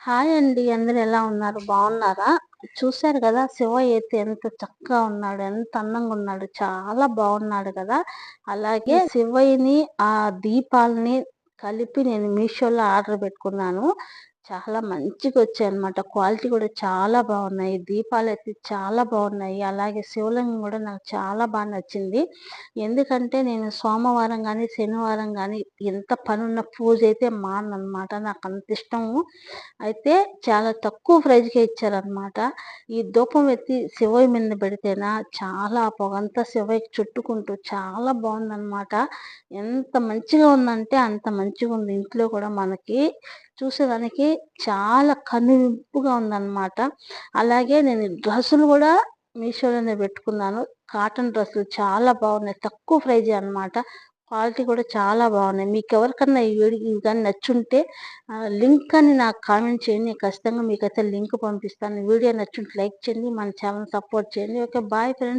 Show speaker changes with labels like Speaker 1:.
Speaker 1: Hi అండి. అందరూ ఎలా ఉన్నారు? బాగున్నారా? చూసారు కదా! శివయ్య అయితే ఎంత చక్కగా ఉన్నాడు. ఎంత అందంగా ఉన్నాడు. చాలా బాగున్నాడు కదా! అలాగే శివయ్యని దీపాలని కలిపి నేను మీషోలో ఆర్డర్ పెట్టుకున్నాను. చాలా మంచిగొచ్చాయన్నమాట. క్వాలిటీ కూడా చాలా బాగున్నాయి. దీపాలైతే చాలా బాగున్నాయి. అలాగే శివలింగం కూడా నాకు చాలా నచ్చింది. ఎందుకంటే నేను సోమవారం గాని, శనివారం గాని ఎంత పనున్న పూజ అయితే మాననన్నమాట. నాకంత ఇష్టము. అయితే చాలా తక్కువ ప్రైజ్‌కే ఇచ్చారనమాట. ఈ ధూపం ఎత్తి శివయ్య మీద పెడితేనా చాలా ఆ పొగంతా శివయ్యకి చుట్టుకుంటూ చాలా బావుందనమాట. ఎంత మంచిగా ఉందంటే అంత మంచిగుంది. ఇంట్లో కూడా మనకి చూసేదానికి చాలా కనువింపుగా ఉందనమాట. అలాగే నేను డ్రెస్సులు గూడా మీషోలోనే పెట్టుకున్నాను. కాటన్ డ్రెస్సులు చాలా బాగున్నాయి. తక్కువ ప్రైజే అనమాట. క్వాలిటీ కూడా చాలా బాగున్నాయి. మీకెవరికన్నా ఇవి గాని నచ్చుంటే లింక్ అని నాకు కామెంట్ చేయండి. నేను ఖచ్చితంగా మీకైతే లింక్ పంపిస్తాను. వీడియో నచ్చుంటే లైక్ చేయండి. మన ఛానెల్ సపోర్ట్ చేయండి. ఓకే. Bye friends.